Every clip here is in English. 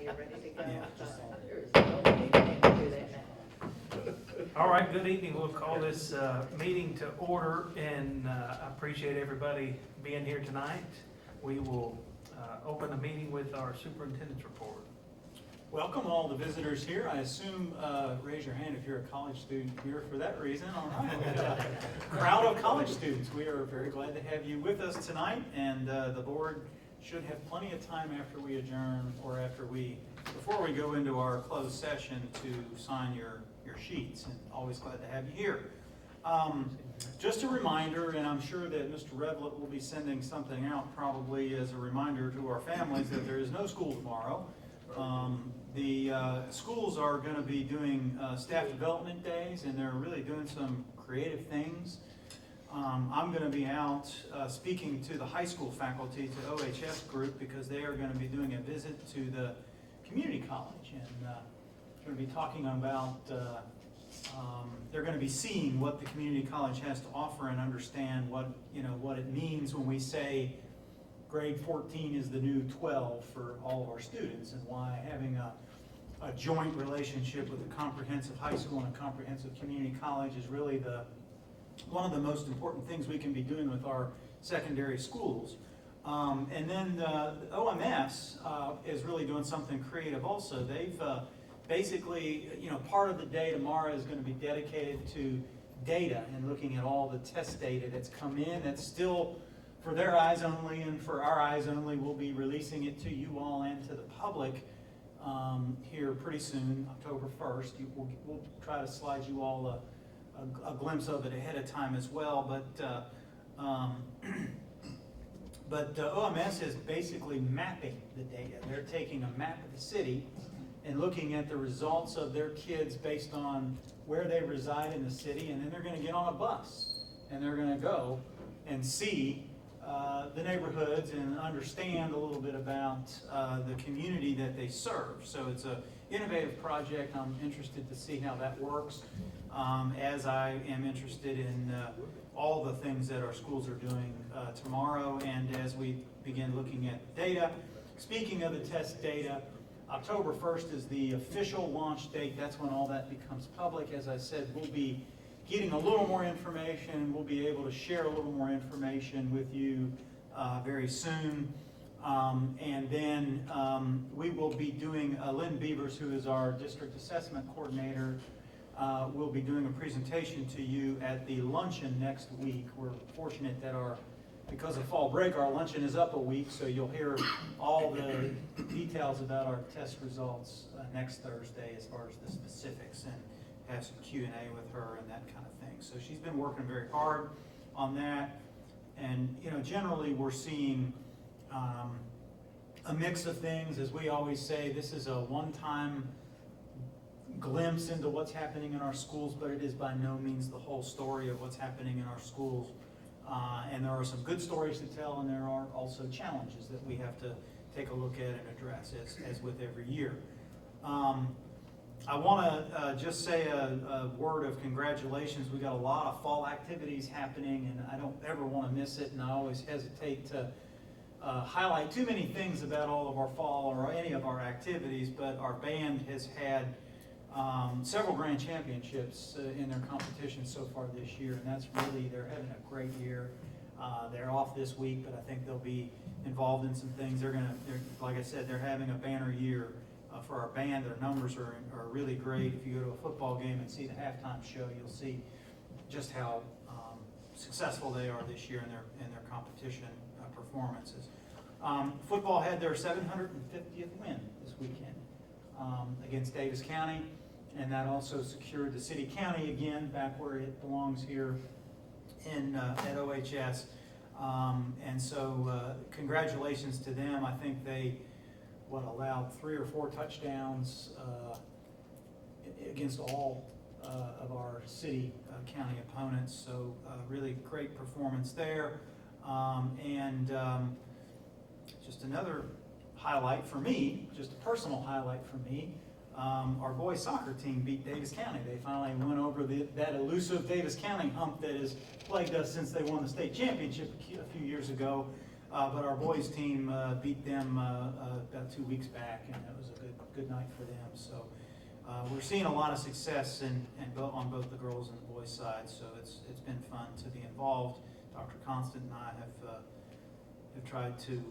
you're ready to go. Yeah. There is no need to do that now. All right, good evening. We'll call this meeting to order, and I appreciate everybody being here tonight. We will open the meeting with our superintendent's report. Welcome all the visitors here. I assume, raise your hand if you're a college student here for that reason. All right, we got a crowd of college students. We are very glad to have you with us tonight, and the board should have plenty of time after we adjourn or before we go into our closed session to sign your sheets, and always glad to have you here. Just a reminder, and I'm sure that Mr. Revlett will be sending something out probably as a reminder to our families that there is no school tomorrow. The schools are going to be doing staff development days, and they're really doing some creative things. I'm going to be out speaking to the high school faculty, to OHS group, because they are going to be doing a visit to the community college, and going to be talking about, they're going to be seeing what the community college has to offer and understand what it means when we say grade 14 is the new 12 for all of our students, and why having a joint relationship with a comprehensive high school and a comprehensive community college is really one of the most important things we can be doing with our secondary schools. And then the OMS is really doing something creative also. They've basically, part of the day tomorrow is going to be dedicated to data and looking at all the test data that's come in. That's still for their eyes only and for our eyes only. We'll be releasing it to you all and to the public here pretty soon, October 1st. We'll try to slide you all a glimpse of it ahead of time as well. But OMS is basically mapping the data. They're taking a map of the city and looking at the results of their kids based on where they reside in the city, and then they're going to get on a bus and they're going to go and see the neighborhoods and understand a little bit about the community that they serve. So it's an innovative project. I'm interested to see how that works, as I am interested in all the things that our schools are doing tomorrow, and as we begin looking at data. Speaking of the test data, October 1st is the official launch date. That's when all that becomes public. As I said, we'll be getting a little more information. We'll be able to share a little more information with you very soon. And then we will be doing, Lynn Beavers, who is our district assessment coordinator, will be doing a presentation to you at the luncheon next week. We're fortunate that because of fall break, our luncheon is up a week, so you'll hear all the details about our test results next Thursday as far as the specifics, and have some Q&A with her and that kind of thing. So she's been working very hard on that, and generally we're seeing a mix of things. As we always say, this is a one-time glimpse into what's happening in our schools, but it is by no means the whole story of what's happening in our schools. And there are some good stories to tell, and there are also challenges that we have to take a look at and address, as with every year. I want to just say a word of congratulations. We got a lot of fall activities happening, and I don't ever want to miss it, and I always hesitate to highlight too many things about all of our fall or any of our activities, but our band has had several grand championships in their competition so far this year, and they're having a great year. They're off this week, but I think they'll be involved in some things. Like I said, they're having a banner year for our band. Their numbers are really great. If you go to a football game and see the halftime show, you'll see just how successful they are this year in their competition performances. Football had their 750th win this weekend against Davis County, and that also secured the city-county again back where it belongs here at OHS. And so congratulations to them. I think they allowed 3 or 4 touchdowns against all of our city county opponents. So really great performance there. Just another highlight for me, just a personal highlight for me, our boys soccer team beat Davis County. They finally went over that elusive Davis County hump that has plagued us since they won the state championship a few years ago. But our boys team beat them about 2 weeks back, and that was a good night for them. So we're seeing a lot of success on both the girls and the boys side, so it's been fun to be involved. Dr. Constant and I have tried to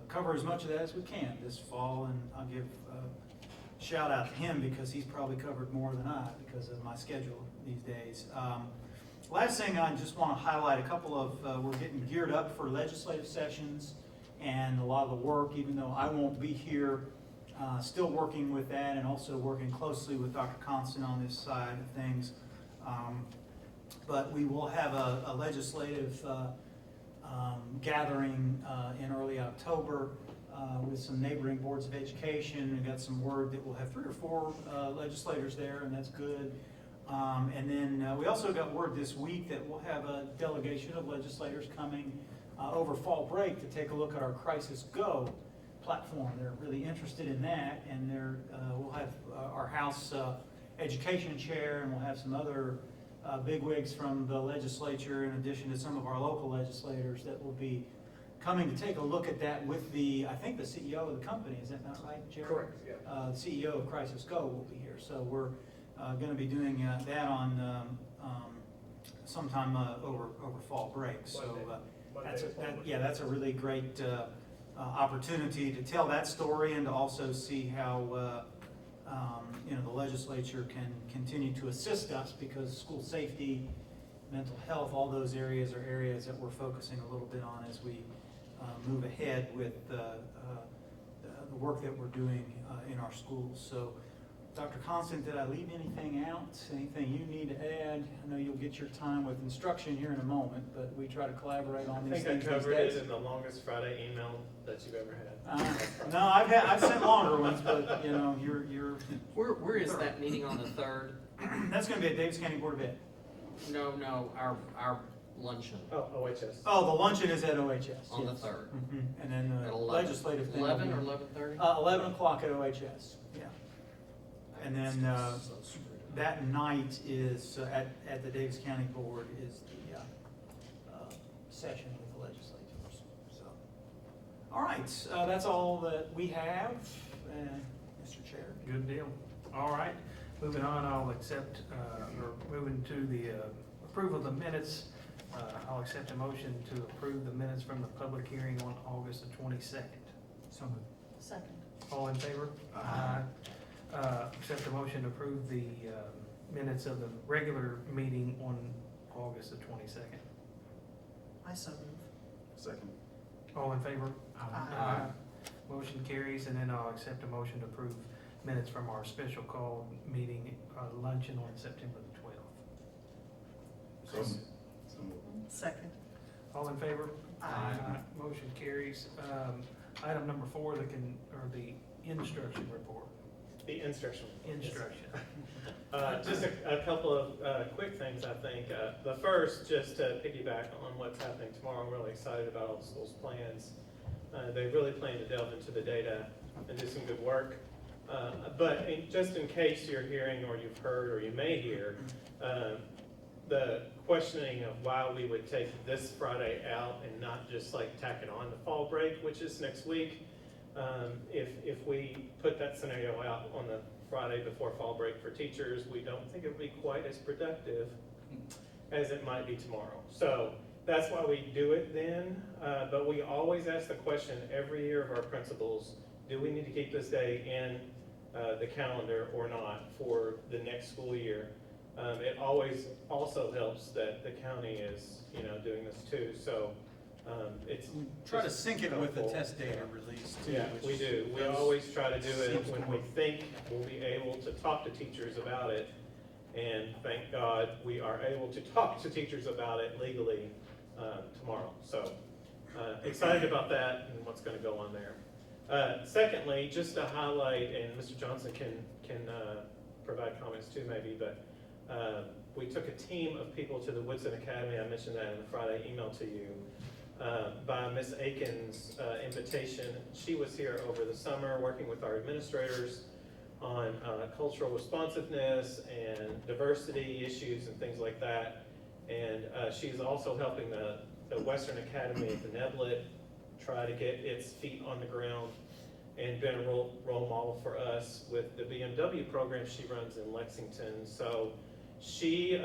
cover as much of that as we can this fall, and I'll give a shout out to him because he's probably covered more than I because of my schedule these days. Last thing, I just want to highlight a couple of, we're getting geared up for legislative sessions and a lot of the work, even though I won't be here, still working with that and also working closely with Dr. Constant on this side of things. But we will have a legislative gathering in early October with some neighboring boards of education. We've got some word that we'll have 3 or 4 legislators there, and that's good. And then we also got word this week that we'll have a delegation of legislators coming over fall break to take a look at our Crisis Go platform. They're really interested in that, and we'll have our House Education Chair, and we'll have some other bigwigs from the legislature, in addition to some of our local legislators that will be coming to take a look at that with I think the CEO of the company. Is that not right, Jerry? Correct, yeah. The CEO of Crisis Go will be here, so we're going to be doing that on sometime over fall break. So that's a really great opportunity to tell that story and to also see how the legislature can continue to assist us, because school safety, mental health, all those areas are areas that we're focusing a little bit on as we move ahead with the work that we're doing in our schools. So, Dr. Constant, did I leave anything out? Anything you need to add? I know you'll get your time with instruction here in a moment, but we try to collaborate on these things. I think I covered it in the longest Friday email that you've ever had. No, I've sent longer ones, but you're. Where is that meeting on the 3rd? That's going to be at Davis County Board of Ed. No, our luncheon Oh, OHS. Oh, the luncheon is at OHS. on the yes. 3rd. And then At the 11. legislative thing. 11 or will be 11:30? 11 o'clock at OHS, yeah. And then that night is, at the Davis County Board is the session with the legislators. So, all right, that's all that we have, Mr. Chair. Good deal. All right, moving on, I'll accept, or moving to the approval of the minutes. I'll accept a motion to approve the minutes from the public hearing on August the 22nd. So moved. Second. All in favor? Aye. Accept a motion to approve the minutes of the regular meeting on August the 22nd. I so move. Second. All in favor? Aye. Motion carries, and then I'll accept a motion to approve minutes from our special call meeting, luncheon on September the 12th. Second. All in favor? Aye. Motion carries. Item number 4, the instruction report. The instruction. Instruction. Just a couple of quick things, I think. The first, just to piggyback on what's happening tomorrow, I'm really excited about all the school's plans. They really plan to delve into the data and do some good work. But just in case you're hearing, or you've heard, or you may hear, the questioning of why we would take this Friday out and not just like tack it on to fall break, which is next week. If we put that scenario out on the Friday before fall break for teachers, we don't think it would be quite as productive as it might be tomorrow. So that's why we do it then, but we always ask the question every year of our principals, do we need to keep this day in the calendar or not for the next school year? It always also helps that the county is, doing this too, so it's. Try to just sync it with the helpful. test data release too. Yeah, which we do. We does- always try to do it seems when more- we think we'll be able to talk to teachers about it. And thank God we are able to talk to teachers about it legally tomorrow. So excited about that and what's going to go on there. Secondly, just to highlight, and Mr. Johnson can provide comments too maybe, but we took a team of people to the Woodson Academy. I mentioned that in the Friday email to you. By Ms. Aiken's invitation. She was here over the summer working with our administrators on cultural responsiveness and diversity issues and things like that. And she's also helping the Western Academy at the Neblet try to get its feet on the ground and been a role model for us with the BMW program she runs in Lexington. So she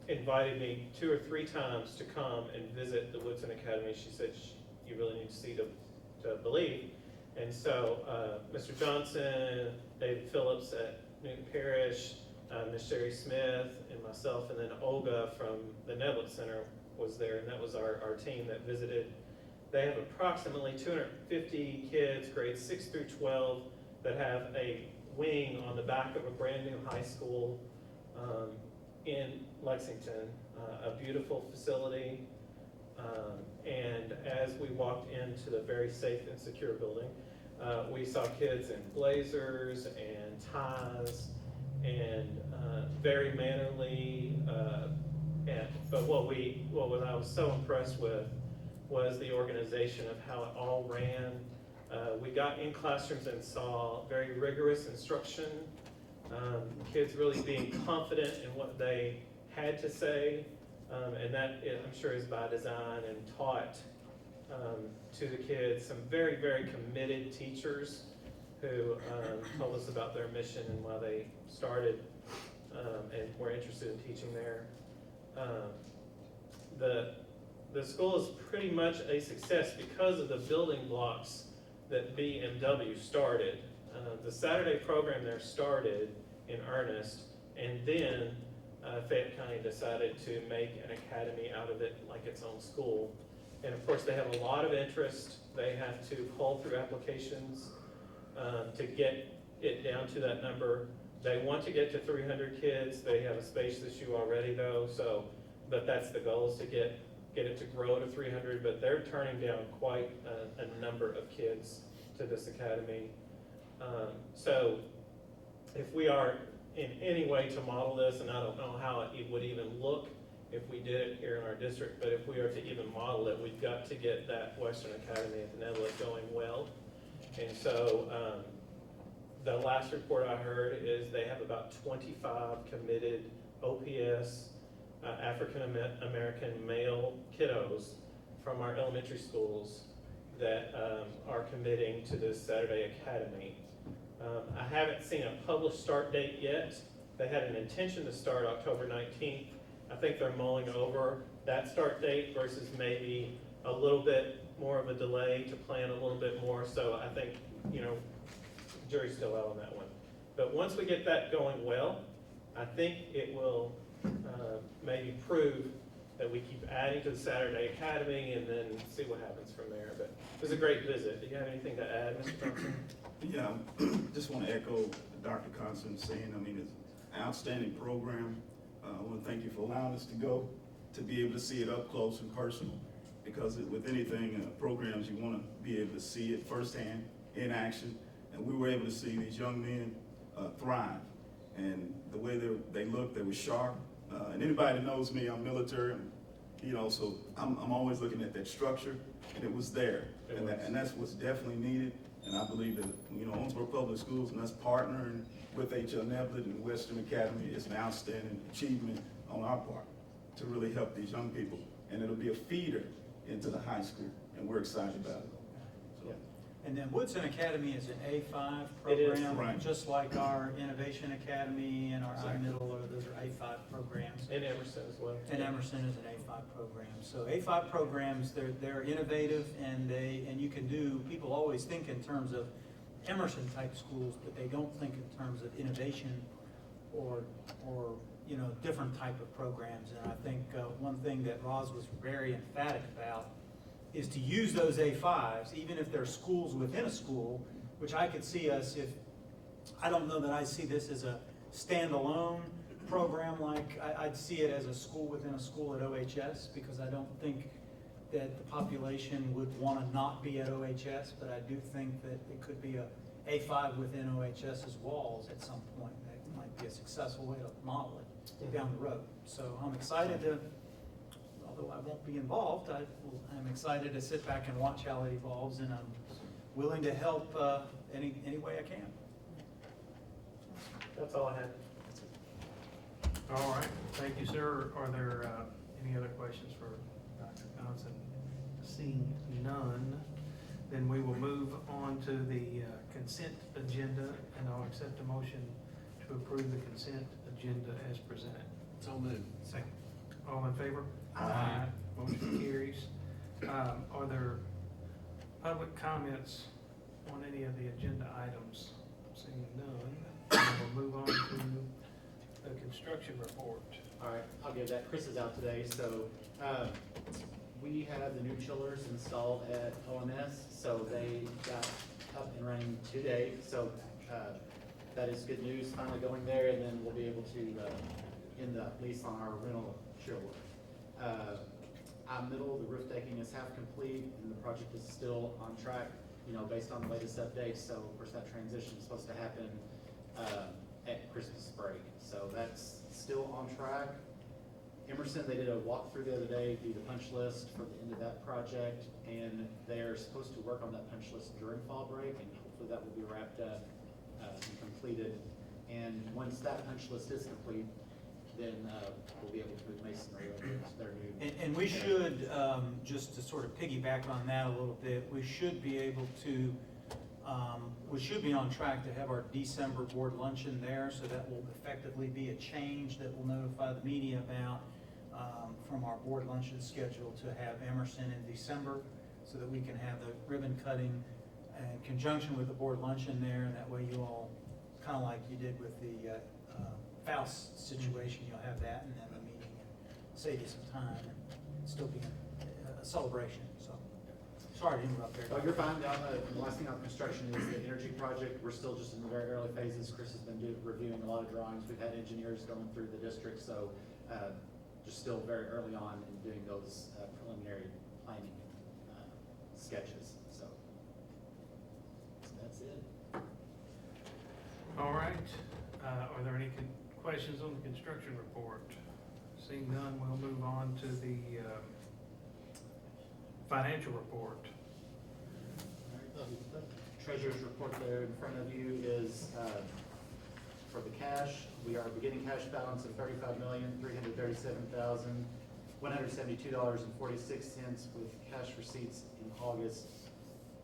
invited me 2 or 3 times to come and visit the Woodson Academy. She said, you really need to see to believe. And so Mr. Johnson, David Phillips at Newton Parish, Ms. Sherry Smith, and myself, and then Olga from the Neblett Center was there, and that was our team that visited. They have approximately 250 kids, grades 6 through 12, that have a wing on the back of a brand new high school in Lexington, a beautiful facility. And as we walked into the very safe and secure building, we saw kids in blazers and ties and very mannerly. But what I was so impressed with was the organization of how it all ran. We got in classrooms and saw very rigorous instruction, kids really being confident in what they had to say, and that I'm sure is by design, and taught to the kids. Some very, very committed teachers who told us about their mission and why they started and were interested in teaching there. The school is pretty much a success because of the building blocks that BMW started. The Saturday program there started in earnest, and then Fayette County decided to make an academy out of it, like its own school. And of course, they have a lot of interest. They have to call through applications to get it down to that number. They want to get to 300 kids. They have a space issue already though, but that's the goal, is to get it to grow to 300, but they're turning down quite a number of kids to this academy. So if we are in any way to model this, and I don't know how it would even look if we did it here in our district, but if we are to even model it, we've got to get that Western Academy at the Neblett going well. And so the last report I heard is they have about 25 committed OPS African American male kiddos from our elementary schools that are committing to this Saturday Academy. I haven't seen a published start date yet. They had an intention to start October 19th. I think they're mulling over that start date versus maybe a little bit more of a delay to plan a little bit more. So I think, jury's still out on that one. But once we get that going well, I think it will maybe prove that we keep adding to the Saturday Academy and then see what happens from there. But it was a great visit. Do you have anything to add, Mr. Thompson? Yeah, just want to echo Dr. Constance saying, it's an outstanding program. I want to thank you for allowing us to go, to be able to see it up close and personal, because with anything, programs, you want to be able to see it firsthand in action. And we were able to see these young men thrive. And the way they looked, they were sharp. And anybody that knows me, I'm military, so I'm always looking at that structure, and it was there. And that's what's definitely needed. And I believe that, Owensboro Public Schools and us partnering with H.L. Neblett and Western Academy is an outstanding achievement on our part to really help these young people. And it'll be a feeder into the high school, and we're excited about it. So. And then Woodson Academy is an A5 It is, program, right. just like our Innovation Academy and our Exactly. iMiddle, those are A5 programs. And Emerson as well. And Emerson is an A5 program. So A5 programs, they're innovative, and you can do, people always think in terms of Emerson type schools, but they don't think in terms of innovation or different type of programs. And I think one thing that Roz was very emphatic about is to use those A5s, even if they're schools within a school, which I could see us I don't know that I see this as a standalone program, like I'd see it as a school within a school at OHS, because I don't think that the population would want to not be at OHS, but I do think that it could be a A5 within OHS's walls at some point. That might be a successful way to model it down the road. So I'm excited to, although I won't be involved, I'm excited to sit back and watch how it evolves, and I'm willing to help any way I can. That's all I had. All right, thank you, sir. Are there any other questions for Dr. Johnson? Seeing none, then we will move on to the consent agenda, and I'll accept a motion to approve the consent agenda as presented. So moved. Second. All in favor? Aye. Motion carries. Are there public comments on any of the agenda items? Seeing none, we'll move on to the construction report. All right, I'll give that. Chris is out today, so we have the new chillers installed at OMS, so they got up and running today. So that is good news, finally going there, and then we'll be able to end the lease on our rental chiller. Middle, the roof decking is half complete, and the project is still on track, you know, based on the latest updates. So of course, that transition is supposed to happen at Christmas break. So that's still on track. Emerson, they did a walkthrough the other day, do the punch list for the end of that project, and they're supposed to work on that punch list during fall break, and hopefully that will be wrapped up and completed. And once that punch list is complete, then we'll be able to move masonry over to their new. And we should, just to sort of piggyback on that a little bit, we should be able to, we should be on track to have our December board luncheon there, so that will effectively be a change that we'll notify the media about from our board luncheon schedule to have Emerson in December, so that we can have the ribbon cutting in conjunction with the board luncheon there, and that way you all, kind of like you did with the Faust situation, you'll have that and then the meeting, and save you some time and still be a celebration, so. Sorry to interrupt there. Oh, you're fine. The last thing on construction is the energy project. We're still just in the very early phases. Chris has been reviewing a lot of drawings. We've had engineers going through the district, so just still very early on in doing those preliminary planning sketches. So that's it. All right, are there any questions on the construction report? Seeing none, we'll move on to the financial report. The treasurer's report there in front of you is for the cash. We are beginning cash balance of $35,337,172.46 with cash receipts in August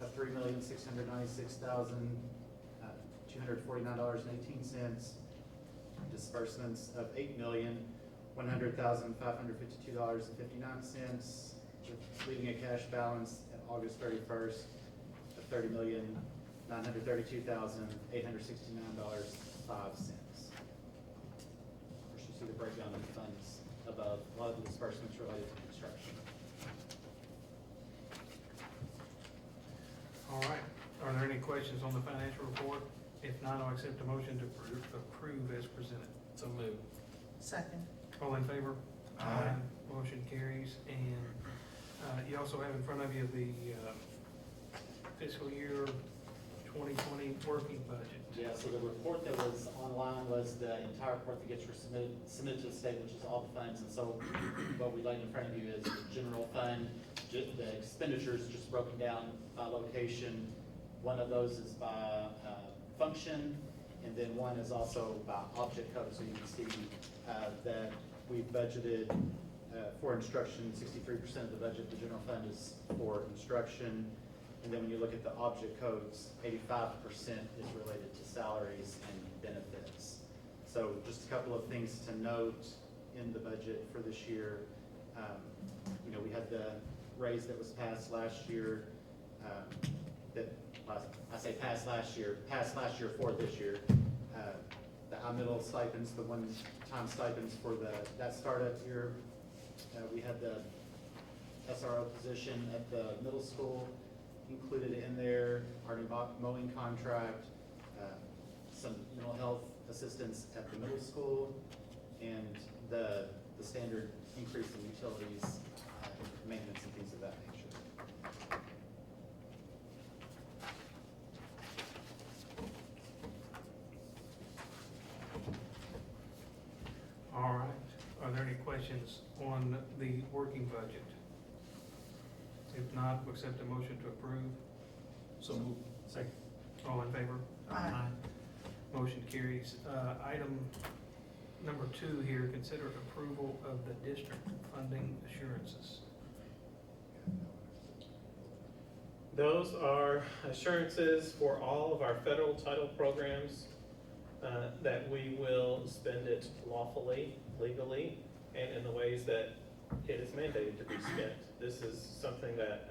of $3,696,249.18. Disbursements of $8,100,552.59. Leaving a cash balance at August 31st of $30,932,869.05. Of course, you see the breakdown of the funds above. A lot of the disbursements related to construction. All right, are there any questions on the financial report? If not, I'll accept a motion to approve as presented. So moved. Second. All in favor? Aye. Motion carries, and you also have in front of you the fiscal year 2020 working budget. Yeah, so the report that was online was the entire report that gets submitted to the state, which is all the funds. And so what we laid in front of you is the general fund, the expenditures just broken down by location. One of those is by function, and then one is also by object code. So you can see that we budgeted for instruction, 63% of the budget, the general fund is for instruction. And then when you look at the object codes, 85% is related to salaries and benefits. So just a couple of things to note in the budget for this year. You know, we had the raise that was passed last year, I say passed last year for this year. The middle stipends, the one-time stipends for that startup year. We had the SRO position at the middle school included in there, our new mowing contract, some mental health assistance at the middle school, and the standard increase in utilities, maintenance and things of that nature. All right, are there any questions on the working budget? If not, we'll accept a motion to approve. So move. Second. All in favor? Aye. Motion carries. Item number 2 here, consider approval of the district funding assurances. Those are assurances for all of our federal title programs, that we will spend it lawfully, legally, and in the ways that it is mandated to be spent. This is something that,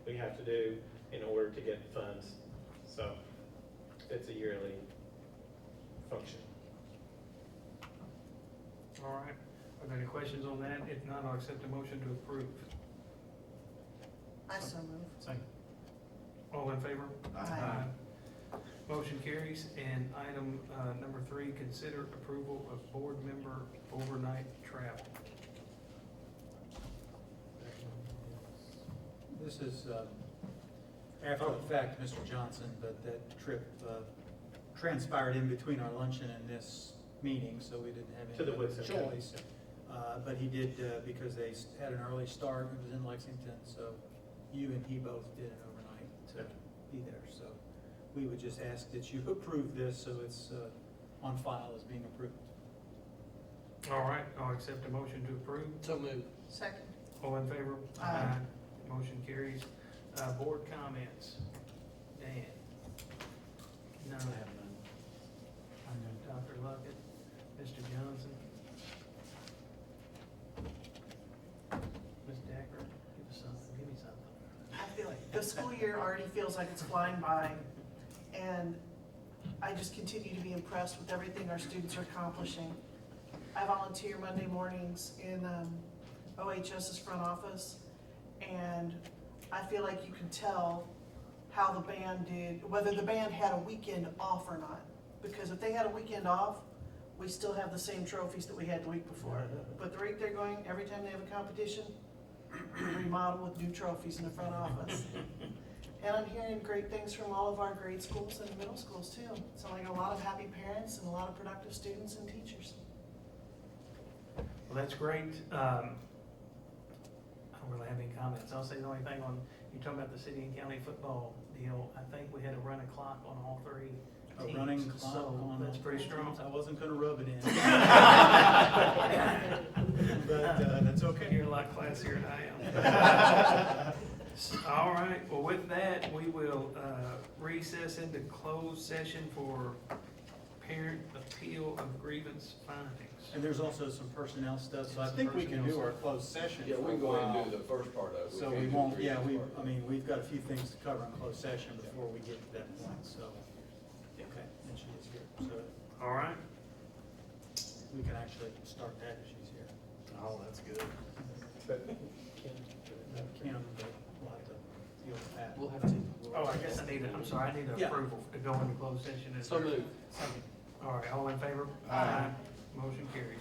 we have to do in order to get funds. So it's a yearly function. All right, are there any questions on that? If not, I'll accept a motion to approve. I so move. Second. All in favor? Aye. Motion carries. And item number 3, consider approval of board member overnight travel. This is after the fact, Mr. Johnson, but that trip transpired in between our luncheon and this meeting, so we didn't have To the any Woodson. choice. But he did, because they had an early start, it was in Lexington, so you and he both did an overnight to be there. So we would just ask that you approve this, so it's on file as being approved. All right, I'll accept a motion to approve. So moved. Second. All in favor? Aye. Motion carries. Board comments. Dan? None. Dr. Luckett? Mr. Johnson? Ms. Decker? Give us something, give me something. I feel like the school year already feels like it's flying by, and I just continue to be impressed with everything our students are accomplishing. I volunteer Monday mornings in OHS's front office, and I feel like you can tell how the band did, whether the band had a weekend off or not. Because if they had a weekend off, we still have the same trophies that we had the week before. But the rate they're going, every time they have a competition, we remodel with new trophies in the front office. And I'm hearing great things from all of our grade schools and middle schools too. So like a lot of happy parents and a lot of productive students and teachers. Well, that's great. I don't really have any comments. I'll say the only thing on, you're talking about the city and county football deal, I think we had a running clock on all 3 A teams. running clock So on. that's pretty strong. I wasn't gonna rub it in. But that's okay. You're a lot classier than I am. All right, well, with that, we will recess into closed session for parent appeal of grievance findings. And there's also some personnel stuff, so I think we can do our closed session Yeah, for we a can go ahead while. and do the first part of it. So can't we do won't, the yeah, grievance part. we've got a few things to cover in closed session before we get to that point, so. Okay, and she is here, so All right, we can actually start that if she's here. oh, that's good. But Kim, but we'll have to deal with that. We'll have to. Oh, I guess I need I'm sorry, I need Yeah. approval to go into closed session. So moved. All right, all in favor? Aye. Motion carries.